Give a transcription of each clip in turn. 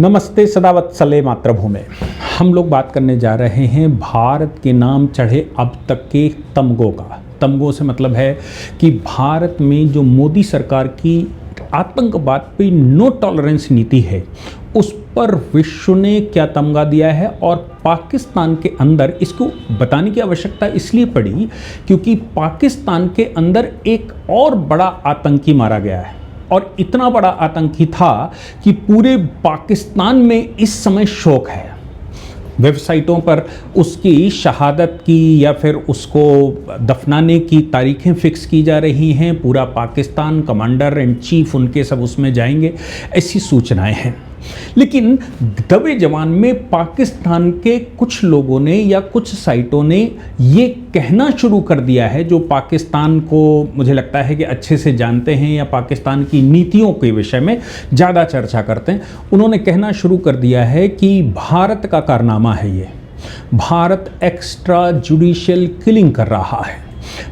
नमस्ते सदावत्सले मातृभूमि। हम लोग बात करने जा रहे हैं भारत के नाम चढ़े अब तक के तमगों का। तमगों से मतलब है कि भारत में जो मोदी सरकार की आतंकवाद पे नो टॉलरेंस नीति है, उस पर विश्व ने क्या तमगा दिया है। और पाकिस्तान के अंदर इसको बताने की आवश्यकता इसलिए पड़ी क्योंकि पाकिस्तान के अंदर एक और बड़ा आतंकी मारा गया है, और इतना बड़ा आतंकी था कि पूरे पाकिस्तान में इस समय शोक है। वेबसाइटों पर उसकी शहादत की या फिर उसको दफनाने की तारीखें फिक्स की जा रही हैं। पूरा पाकिस्तान, कमांडर एंड चीफ उनके सब उसमें जाएंगे, ऐसी सूचनाएं हैं। लेकिन दबे जवान में पाकिस्तान के कुछ लोगों ने या कुछ साइटों ने ये कहना शुरू कर दिया है, जो पाकिस्तान को मुझे लगता है कि अच्छे से जानते हैं या पाकिस्तान की नीतियों के विषय में ज़्यादा चर्चा करते हैं। उन्होंने कहना शुरू कर दिया है कि भारत का कारनामा है ये, भारत एक्स्ट्रा जुडिशियल किलिंग कर रहा है।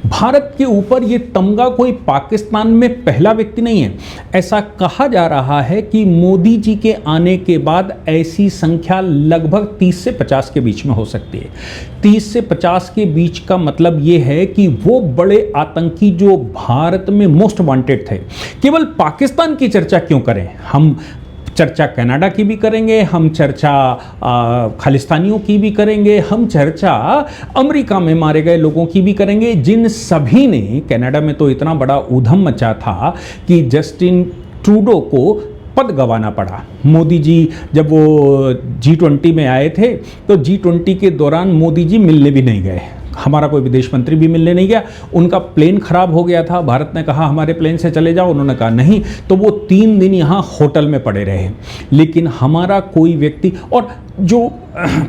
भारत के ऊपर ये तमगा कोई पाकिस्तान में पहला व्यक्ति नहीं है। ऐसा कहा जा रहा है कि मोदी जी के आने के बाद ऐसी संख्या लगभग 30 से 50 के बीच में हो सकती है। 30 से 50 के बीच का मतलब ये है कि वो बड़े आतंकी जो भारत में मोस्ट वांटेड थे, केवल पाकिस्तान की चर्चा क्यों करें, हम चर्चा कनाडा की भी करेंगे, हम चर्चा खालिस्तानियों की भी करेंगे, हम चर्चा अमेरिका में मारे गए लोगों की भी करेंगे, जिन सभी ने, कनाडा में तो इतना बड़ा ऊधम मचा था कि जस्टिन ट्रूडो को पद गंवाना पड़ा। मोदी जी जब वो G20 में आए थे तो G20 के दौरान मोदी जी मिलने भी नहीं गए, हमारा कोई विदेश मंत्री भी मिलने नहीं गया। उनका प्लेन खराब हो गया था, भारत ने कहा हमारे प्लेन से चले जाओ, उन्होंने कहा नहीं, तो वो 3 दिन यहाँ होटल में पड़े रहे। लेकिन हमारा कोई व्यक्ति, और जो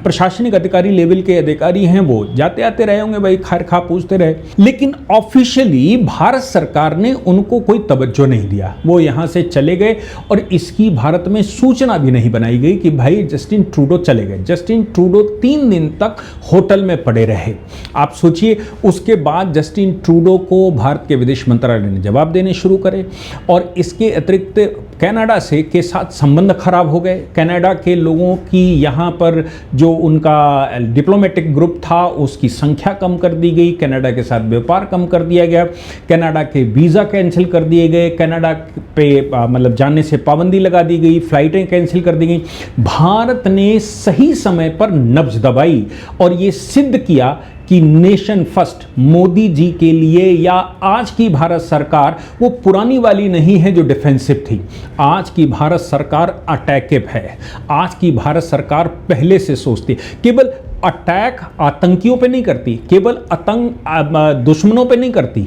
प्रशासनिक अधिकारी लेवल के अधिकारी हैं वो जाते आते रहे होंगे, भाई खैर खा पूछते रहे, लेकिन ऑफिशियली भारत सरकार ने उनको कोई तवज्जो नहीं दिया। वो यहाँ से चले गए और इसकी भारत में सूचना भी नहीं बनाई गई कि भाई जस्टिन ट्रूडो चले गए। जस्टिन ट्रूडो 3 दिन तक होटल में पड़े रहे। आप सोचिए, उसके बाद जस्टिन ट्रूडो को भारत के विदेश मंत्रालय ने जवाब देने शुरू करे, और इसके अतिरिक्त कनाडा से के साथ संबंध खराब हो गए। कनाडा के लोगों की यहाँ पर जो उनका डिप्लोमेटिक ग्रुप था उसकी संख्या कम कर दी गई, कनाडा के साथ व्यापार कम कर दिया गया, कनाडा के वीज़ा कैंसिल कर दिए गए, कनाडा पे मतलब जाने से पाबंदी लगा दी गई, फ्लाइटें कैंसिल कर दी गई। भारत ने सही समय पर नब्ज दबाई और ये सिद्ध किया कि नेशन फर्स्ट मोदी जी के लिए, या आज की भारत सरकार वो पुरानी वाली नहीं है जो डिफेंसिव थी। आज की भारत सरकार अटैकिव है। आज की भारत सरकार पहले से सोचती, केवल अटैक आतंकियों पे नहीं करती, केवल दुश्मनों पे नहीं करती,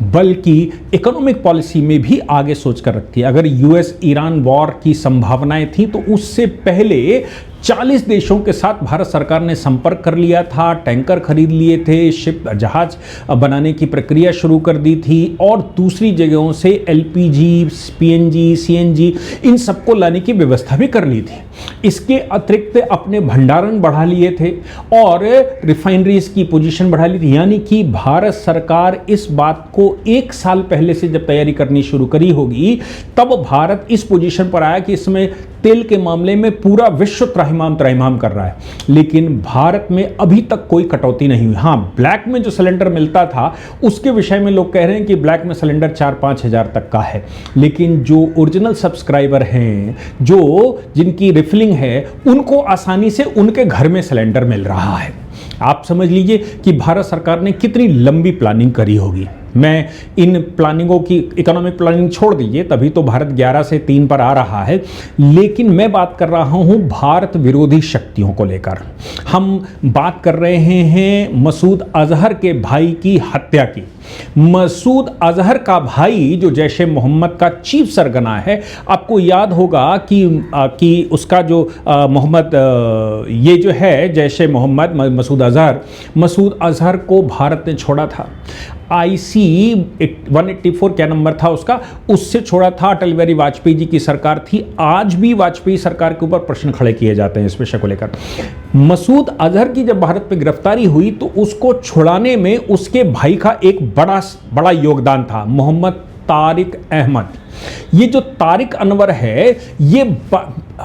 बल्कि इकोनॉमिक पॉलिसी में भी आगे सोच कर रखती है। अगर यूएस ईरान वॉर की संभावनाएं थी तो उससे पहले 40 देशों के साथ भारत सरकार ने संपर्क कर लिया था, टैंकर खरीद लिए थे, शिप जहाज बनाने की प्रक्रिया शुरू कर दी थी, और दूसरी जगहों से एलपीजी, पीएनजी, सीएनजी इन सबको लाने की व्यवस्था भी कर ली थी। इसके अतिरिक्त अपने भंडारण बढ़ा लिए थे और रिफाइनरीज की पोजीशन बढ़ा ली थी। यानी कि भारत सरकार इस बात को 1 साल पहले से जब तैयारी करनी शुरू करी होगी, तब भारत इस पोजीशन पर आया कि इसमें तेल के मामले में पूरा विश्व त्राहिमाम कर रहा है। लेकिन भारत में अभी तक कोई कटौती नहीं हुई। हाँ, ब्लैक में जो सिलेंडर मिलता था उसके विषय में लोग कह रहे हैं कि ब्लैक में सिलेंडर 4-5 हज़ार तक का है, लेकिन जो ओरिजिनल सब्सक्राइबर हैं, जो जिनकी रिफिलिंग है, उनको आसानी से उनके घर में सिलेंडर मिल रहा है। आप समझ लीजिए कि भारत सरकार ने कितनी लंबी प्लानिंग करी होगी। मैं इन प्लानिंगों की, इकोनॉमिक प्लानिंग छोड़ दीजिए, तभी तो भारत 11 से 3 पर आ रहा है, लेकिन मैं बात कर रहा हूं भारत विरोधी शक्तियों को लेकर। हम बात कर रहे हैं मसूद अजहर के भाई की हत्या की। मसूद अजहर का भाई जो जैश ए मोहम्मद का चीफ सरगना है, आपको याद होगा कि उसका जो मोहम्मद ये जो है जैश ए मोहम्मद मसूद अजहर को भारत ने छोड़ा था। IC 184 क्या नंबर था उसका, उससे छोड़ा था। अटल बिहारी वाजपेयी जी की सरकार थी। आज भी वाजपेयी सरकार के ऊपर प्रश्न खड़े किए जाते हैं इस विषय को लेकर। मसूद अजहर की जब भारत पे गिरफ्तारी हुई तो उसको छुड़ाने में उसके भाई का एक बड़ा योगदान था, मोहम्मद तारिक अहमद। ये जो तारिक अनवर है, ये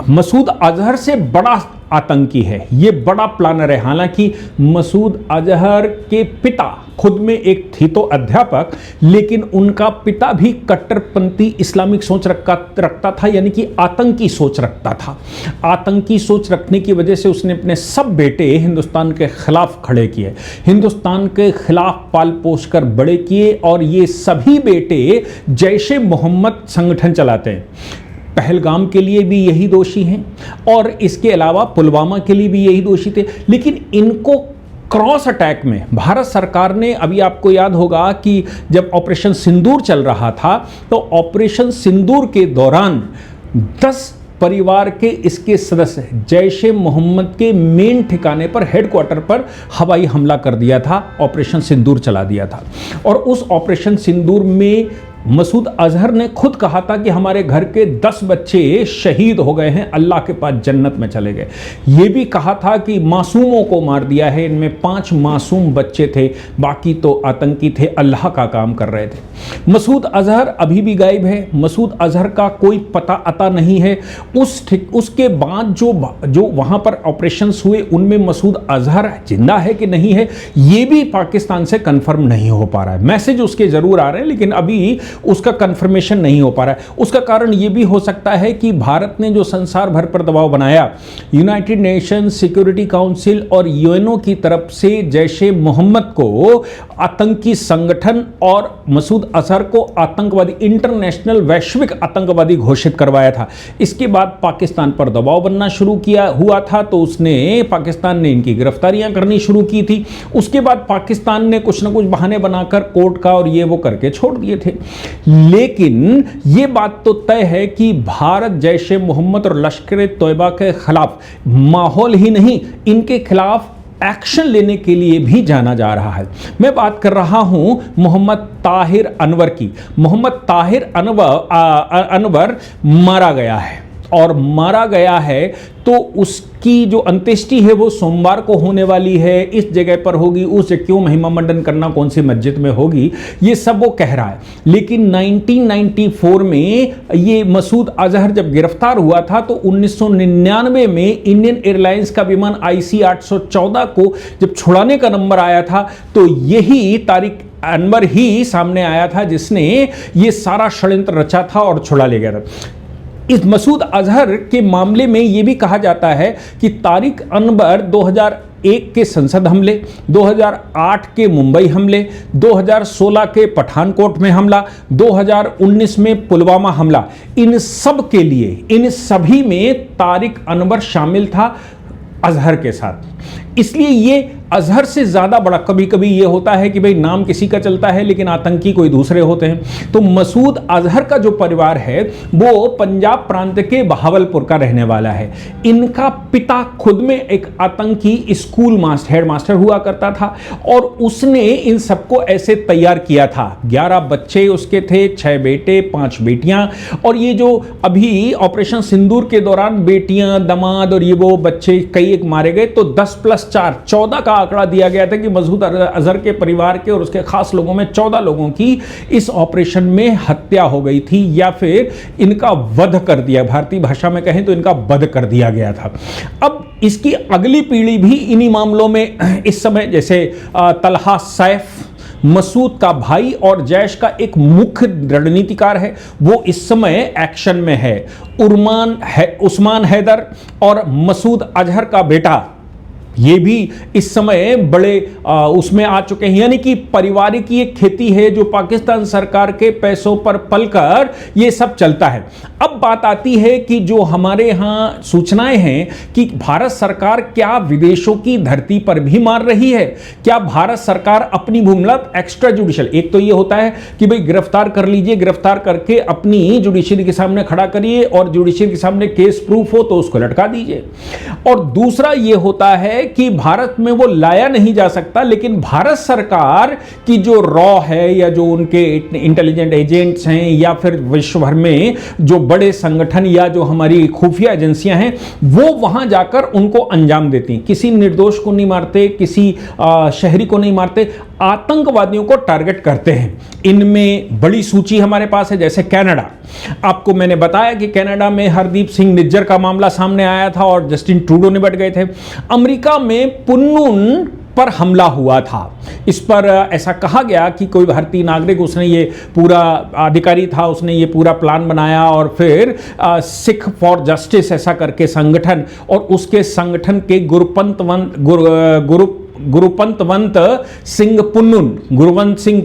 मसूद अजहर से बड़ा आतंकी है, ये बड़ा प्लानर है। हालांकि मसूद अजहर के पिता खुद में एक थी तो अध्यापक, लेकिन उनका पिता भी कट्टरपंथी इस्लामिक सोच रखता था, यानी कि आतंकी सोच रखता था। आतंकी सोच रखने की वजह से उसने अपने सब बेटे हिंदुस्तान के खिलाफ खड़े किए, हिंदुस्तान के खिलाफ पाल पोस कर बड़े किए, और ये सभी बेटे जैशे मोहम्मद संगठन चलाते हैं। पहलगाम के लिए भी यही दोषी हैं और इसके अलावा पुलवामा के लिए भी यही दोषी थे। लेकिन इनको क्रॉस अटैक में भारत सरकार ने, अभी आपको याद होगा कि जब ऑपरेशन सिंदूर चल रहा था तो ऑपरेशन सिंदूर के दौरान 10 परिवार के इसके सदस्य जैशे मोहम्मद के मेन ठिकाने पर, हेडक्वार्टर पर हवाई हमला कर दिया था, ऑपरेशन सिंदूर चला दिया था। और उस ऑपरेशन सिंदूर में मसूद अजहर ने खुद कहा था कि हमारे घर के 10 बच्चे शहीद हो गए हैं, अल्लाह के पास जन्नत में चले गए। ये भी कहा था कि मासूमों को मार दिया है, इनमें 5 मासूम बच्चे थे, बाकी तो आतंकी थे, अल्लाह का काम कर रहे थे। मसूद अजहर अभी भी गायब है, मसूद अजहर का कोई पता अता नहीं है। उसके बाद जो वहाँ पर ऑपरेशंस हुए उनमें मसूद अजहर जिंदा है कि नहीं है, ये भी पाकिस्तान से कन्फर्म नहीं हो पा रहा है। मैसेज उसके ज़रूर आ रहे हैं, लेकिन अभी उसका कंफर्मेशन नहीं हो पा रहा है। उसका कारण यह भी हो सकता है कि भारत ने जो संसार भर पर दबाव बनाया, यूनाइटेड नेशन सिक्योरिटी काउंसिल और यूएनओ की तरफ से जैशे मोहम्मद को आतंकी संगठन और मसूद अजहर को आतंकवादी, इंटरनेशनल वैश्विक आतंकवादी घोषित करवाया था। इसके बाद पाकिस्तान पर दबाव बनना शुरू हुआ था, तो पाकिस्तान ने इनकी गिरफ्तारियां करनी शुरू की थी। उसके बाद पाकिस्तान ने कुछ ना कुछ बहाने बनाकर कोर्ट का और ये वो करके छोड़ दिए थे। लेकिन यह बात तो तय है कि भारत जैशे मोहम्मद और लश्कर तोयबा के खिलाफ माहौल ही नहीं, इनके खिलाफ एक्शन लेने के लिए भी जाना जा रहा है। मैं बात कर रहा हूं मोहम्मद ताहिर अनवर की। मोहम्मद ताहिर अनवर मारा गया है, और मारा गया है तो उसकी जो अंत्येष्टि है वो सोमवार को होने वाली है, इस जगह पर होगी, उस जगह क्यों महिमा मंडन करना, कौन सी मस्जिद में होगी, ये सब वो कह रहा है। लेकिन 1994 में ये मसूद अजहर जब गिरफ्तार हुआ था तो 1999 में इंडियन एयरलाइंस का विमान IC 814 को जब छुड़ाने का नंबर आया था तो यही तारिक अनवर ही सामने आया था जिसने ये सारा षड्यंत्र रचा था और छुड़ा ले गया था। इस मसूद अजहर के मामले में यह भी कहा जाता है कि तारिक अनवर 2001 के संसद हमले, 2008 के मुंबई हमले, 2016 के पठानकोट में हमला, 2019 में पुलवामा हमला, इन सब के लिए, इन सभी में तारिक अनवर शामिल था अजहर के साथ। इसलिए ये अजहर से ज़्यादा बड़ा, कभी कभी ये होता है कि भाई नाम किसी का चलता है लेकिन आतंकी कोई दूसरे होते हैं। तो मसूद अजहर का जो परिवार है वो पंजाब प्रांत के बहावलपुर का रहने वाला है। इनका पिता खुद में एक आतंकी स्कूल हेडमास्टर हुआ करता था और उसने इन सबको ऐसे तैयार किया था। 11 बच्चे उसके थे, 6 बेटे 5 बेटियां। और ये जो अभी ऑपरेशन सिंदूर के दौरान बेटियां, दामाद और ये वो बच्चे कई एक मारे गए, तो 10 + 4 14 का आंकड़ा दिया गया था कि मसूद अजहर के परिवार के और उसके खास लोगों में 14 लोगों की इस ऑपरेशन में हत्या हो गई थी या फिर इनका वध कर दिया, भारतीय भाषा में कहें तो इनका वध कर दिया गया था। अब इसकी अगली पीढ़ी भी इन्हीं मामलों में इस समय, जैसे तलहा सैफ मसूद का भाई और जैश का एक मुख्य रणनीतिकार है, वो इस समय एक्शन में है। उस्मान हैदर और मसूद अजहर का बेटा ये भी इस समय बड़े उसमें आ चुके हैं। यानी कि पारिवारिक की एक खेती है जो पाकिस्तान सरकार के पैसों पर पलकर ये सब चलता है। अब बात आती है कि जो हमारे यहाँ सूचनाएं हैं कि भारत सरकार क्या विदेशों की धरती पर भी मार रही है, क्या भारत सरकार अपनी भूमिगत एक्स्ट्रा जुडिशियल, एक तो ये होता है कि भाई गिरफ्तार कर लीजिए, गिरफ्तार करके अपनी जुडिशियरी के सामने खड़ा करिए और जुडिशियरी के सामने केस प्रूफ हो तो उसको लटका दीजिए, और दूसरा ये होता है कि भारत में वो लाया नहीं जा सकता, लेकिन भारत सरकार की जो रॉ है या जो उनके इंटेलिजेंट एजेंट्स हैं या फिर विश्व भर में जो बड़े संगठन या जो हमारी खुफिया एजेंसियां हैं वो वहां जाकर उनको अंजाम देती हैं। किसी निर्दोष को नहीं मारते, किसी शहरी को नहीं मारते, आतंकवादियों को टारगेट करते हैं। इनमें बड़ी सूची हमारे पास है, जैसे कनाडा। आपको मैंने बताया कि कनाडा में हरदीप सिंह निज्जर का मामला सामने आया था और जस्टिन ट्रूडो निपट गए थे। अमेरिका में पुन्नुन पर हमला हुआ था। इस पर ऐसा कहा गया कि कोई भारतीय नागरिक, उसने ये पूरा अधिकारी था, उसने ये पूरा प्लान बनाया और फिर सिख फॉर जस्टिस ऐसा करके संगठन और उसके संगठन के गुरुपंतवंत सिंह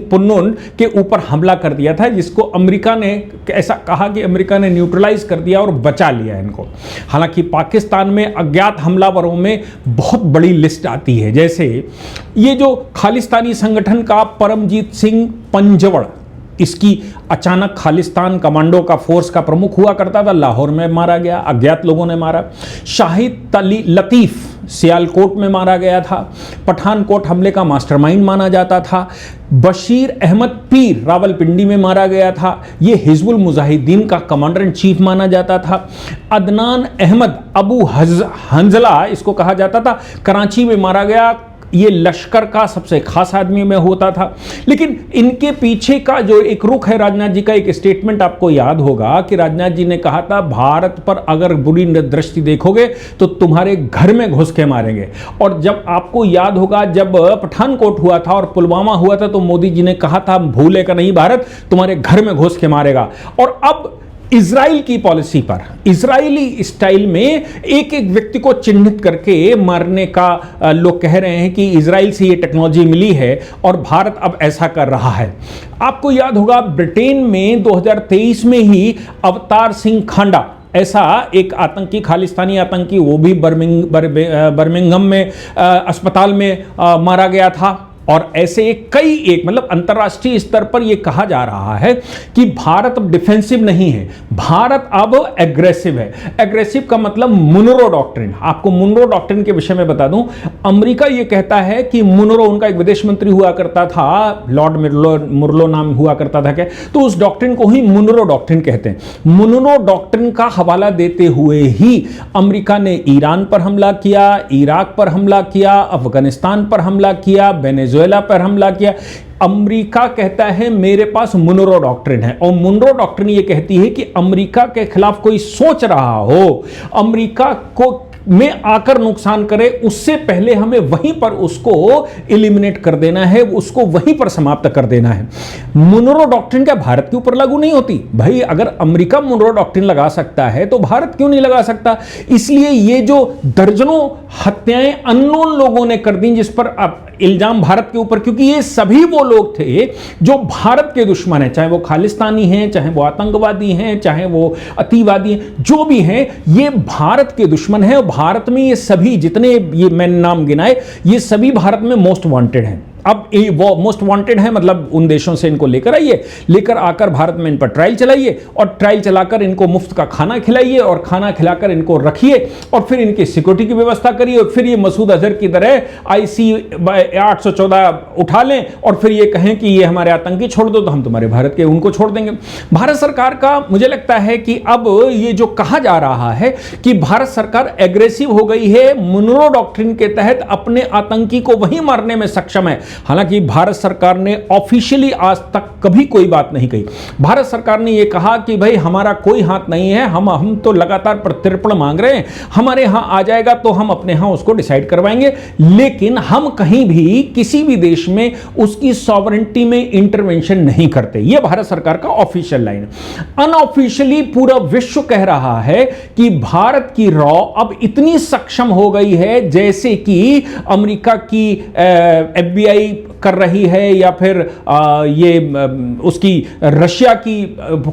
पुन्नुन के ऊपर हमला कर दिया था, जिसको अमेरिका ने ऐसा कहा कि अमेरिका ने न्यूट्रलाइज कर दिया और बचा लिया इनको। हालांकि पाकिस्तान में अज्ञात हमलावरों में बहुत बड़ी लिस्ट आती है, जैसे ये जो खालिस्तानी संगठन का परमजीत सिंह पंजवड़, इसकी अचानक खालिस्तान कमांडो का फोर्स का प्रमुख हुआ करता था, लाहौर में मारा गया, अज्ञात लोगों ने मारा। शाहिद लतीफ सियालकोट में मारा गया था, पठानकोट हमले का मास्टरमाइंड माना जाता था। बशीर अहमद पीर रावलपिंडी में मारा गया था, ये हिजबुल मुजाहिदीन का कमांडर इन चीफ माना जाता था। अदनान अहमद अबू हंजला इसको कहा जाता था, कराची में मारा गया, ये लश्कर का सबसे खास आदमी में होता था। लेकिन इनके पीछे का जो एक रुख है, राजनाथ जी का एक स्टेटमेंट आपको याद होगा कि राजनाथ जी ने कहा था, भारत पर अगर बुरी दृष्टि देखोगे तो तुम्हारे घर में घुस के मारेंगे। और जब आपको याद होगा, जब पठानकोट हुआ था और पुलवामा हुआ था, तो मोदी जी ने कहा था, भूलेगा नहीं भारत, तुम्हारे घर में घुस के मारेगा। और अब इजराइल की पॉलिसी पर, इजरायली स्टाइल में एक एक व्यक्ति को चिन्हित करके मारने का लोग कह रहे हैं कि इजराइल से ये टेक्नोलॉजी मिली है और भारत अब ऐसा कर रहा है। आपको याद होगा, ब्रिटेन में 2023 में ही अवतार सिंह खांडा ऐसा एक आतंकी, खालिस्तानी आतंकी, वो भी बर्मिंघम में अस्पताल में मारा गया था। और ऐसे कई एक, मतलब अंतर्राष्ट्रीय स्तर पर यह कहा जा रहा है कि भारत अब डिफेंसिव नहीं है, भारत अब एग्रेसिव है। एग्रेसिव का मतलब मुनरो डॉक्ट्रिन। आपको मुनरो डॉक्ट्रिन के विषय में बता दूं, अमेरिका यह कहता है कि मुनरो, उनका एक विदेश मंत्री हुआ करता था, लॉर्ड मुरलो नाम हुआ करता था क्या, तो उस डॉक्ट्रिन को ही मुनरो डॉक्ट्रिन कहते हैं। मुनरो डॉक्ट्रिन का हवाला देते हुए ही अमेरिका ने ईरान पर हमला किया, इराक पर हमला किया, अफगानिस्तान पर हमला किया, वेनेजुएला पर हमला किया। अमेरिका कहता है मेरे पास मुनरो डॉक्ट्रिन है, और मुनरो डॉक्ट्रिन ये कहती है कि अमेरिका के खिलाफ कोई सोच रहा हो, अमेरिका को में आकर नुकसान करे, उससे पहले हमें वहीं पर उसको एलिमिनेट कर देना है, उसको वहीं पर समाप्त कर देना है। मुनरो डॉक्ट्रिन क्या भारत के ऊपर लागू नहीं होती? भाई अगर अमेरिका मुनरो डॉक्ट्रिन लगा सकता है तो भारत क्यों नहीं लगा सकता? इसलिए ये जो दर्जनों हत्याएं अननोन लोगों ने कर दी, जिस पर अब इल्जाम भारत के ऊपर, क्योंकि ये सभी वो लोग थे जो भारत के दुश्मन हैं, चाहे वो खालिस्तानी हैं, चाहे वो आतंकवादी हैं, चाहे वो अतिवादी हैं, जो भी हैं, ये भारत के दुश्मन हैं। भारत में ये सभी, जितने ये मैंने नाम गिनाए, ये सभी भारत में मोस्ट वांटेड हैं। अब वो मोस्ट वांटेड है, मतलब उन देशों से इनको लेकर आइए, लेकर आकर भारत में इन पर ट्रायल चलाइए, और ट्रायल चलाकर इनको मुफ्त का खाना खिलाइए, और खाना खिलाकर इनको रखिए, और फिर इनकी सिक्योरिटी की व्यवस्था करिए, और फिर ये मसूद अजहर की तरह IC 814 उठा लें और फिर ये कहें कि ये हमारे आतंकी छोड़ दो, तो हम तुम्हारे भारत के उनको छोड़ देंगे। भारत सरकार का मुझे लगता है कि अब ये जो कहा जा रहा है कि भारत सरकार एग्रेसिव हो गई है, मुनरो डॉक्ट्रिन के तहत अपने आतंकी को वहीं मारने में सक्षम है। हालांकि भारत सरकार ने ऑफिशियली आज तक कभी कोई बात नहीं कही। भारत सरकार ने यह कहा कि भाई हमारा कोई हाथ नहीं है, हम तो लगातार प्रत्यर्पण मांग रहे हैं, हमारे यहां आ जाएगा तो हम अपने यहां उसको डिसाइड करवाएंगे, लेकिन हम कहीं भी किसी भी देश में उसकी सॉवरेंटी में इंटरवेंशन नहीं करते। यह भारत सरकार का ऑफिशियल लाइन है। अनऑफिशियली पूरा विश्व कह रहा है कि भारत की रॉ अब इतनी सक्षम हो गई है जैसे कि अमेरिका की FBI कर रही है, या फिर उसकी रशिया की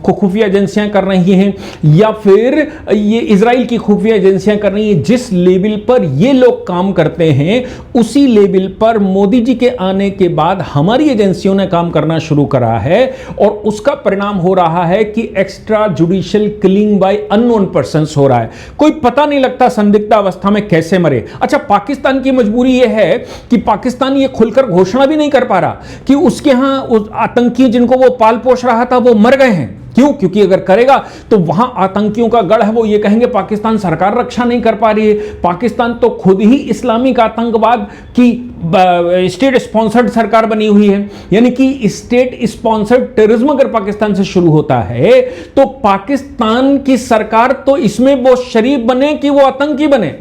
खुफिया एजेंसियां कर रही हैं, या फिर ये इजराइल की खुफिया एजेंसियां कर रही हैं। जिस लेवल पर ये लोग काम करते हैं, उसी लेवल पर मोदी जी के आने के बाद हमारी एजेंसियों ने काम करना शुरू करा है, और उसका परिणाम हो रहा है कि extra judicial killing by unknown persons हो रहा है। कोई पता नहीं लगता संदिग्ध अवस्था में कैसे मरे। अच्छा, पाकिस्तान की मजबूरी यह है कि पाकिस्तान ये खुलकर घोषणा भी नहीं कर पा रहा कि उसके यहां उस आतंकी जिनको वो पाल पोष रहा था वो मर गए हैं। क्यों? क्योंकि अगर करेगा तो वहां आतंकियों का गढ़ है, वो ये कहेंगे पाकिस्तान सरकार रक्षा नहीं कर पा रही है, पाकिस्तान तो खुद ही इस्लामिक आतंकवाद की स्टेट स्पॉन्सर्ड सरकार बनी हुई है, यानी कि स्टेट स्पॉन्सर्ड टेररिज्म अगर पाकिस्तान से शुरू होता है तो पाकिस्तान की सरकार तो इसमें वो शरीक बने कि वो आतंकी बने।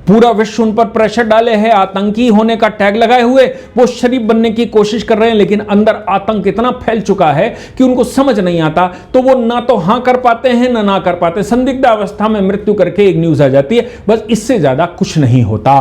पूरा विश्व उन पर प्रेशर डाले है, आतंकी होने का टैग लगाए हुए वो शरीफ बनने की कोशिश कर रहे हैं, लेकिन अंदर आतंक इतना फैल चुका है कि उनको समझ नहीं आता, तो वो ना तो हां कर पाते हैं ना कर पाते। संदिग्ध अवस्था में मृत्यु करके एक न्यूज आ जाती है, बस इससे ज्यादा कुछ नहीं होता।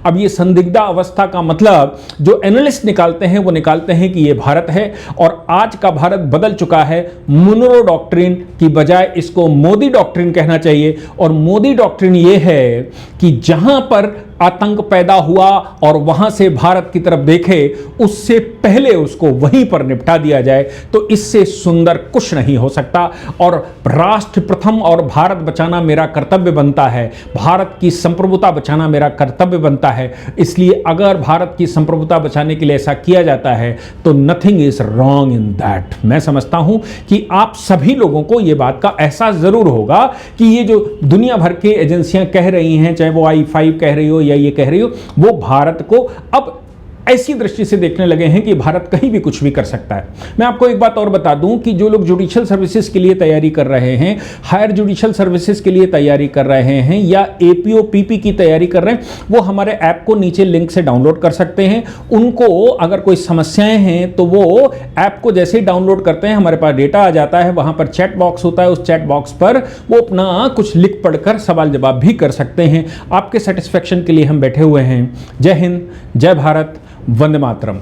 अब ये संदिग्ध अवस्था का मतलब जो एनालिस्ट निकालते हैं वो निकालते हैं कि ये भारत है, और आज का भारत बदल चुका है। मुनरो डॉक्ट्रिन की बजाय इसको मोदी डॉक्ट्रिन कहना चाहिए, और मोदी डॉक्ट्रिन ये है कि जहां पर आतंक पैदा हुआ और वहां से भारत की तरफ देखे, उससे पहले उसको वहीं पर निपटा दिया जाए, तो इससे सुंदर कुछ नहीं हो सकता। और राष्ट्र प्रथम और भारत बचाना मेरा कर्तव्य बनता है, भारत की संप्रभुता बचाना मेरा कर्तव्य बनता है। इसलिए अगर भारत की संप्रभुता बचाने के लिए ऐसा किया जाता है तो nothing is wrong in that. मैं समझता हूं कि आप सभी लोगों को यह बात का एहसास जरूर होगा कि ये जो दुनिया भर की एजेंसियां कह रही हैं, चाहे वो I5 कह रही हो या ये कह रही हो, वो भारत को अब ऐसी दृष्टि से देखने लगे हैं कि भारत कहीं भी कुछ भी कर सकता है। मैं आपको एक बात और बता दूं कि जो लोग जुडिशियल सर्विसेज के लिए तैयारी कर रहे हैं, हायर जुडिशियल सर्विसेज के लिए तैयारी कर रहे हैं, या APO PP की तैयारी कर रहे हैं, वो हमारे ऐप को नीचे लिंक से डाउनलोड कर सकते हैं। उनको अगर कोई समस्याएं हैं तो वो ऐप को जैसे ही डाउनलोड करते हैं, हमारे पास डेटा आ जाता है, वहां पर चैट बॉक्स होता है, उस चैट बॉक्स पर वो अपना कुछ लिख पढ़कर सवाल जवाब भी कर सकते हैं। आपके सेटिस्फेक्शन के लिए हम बैठे हुए हैं। जय हिंद, जय भारत, वंदे मातरम।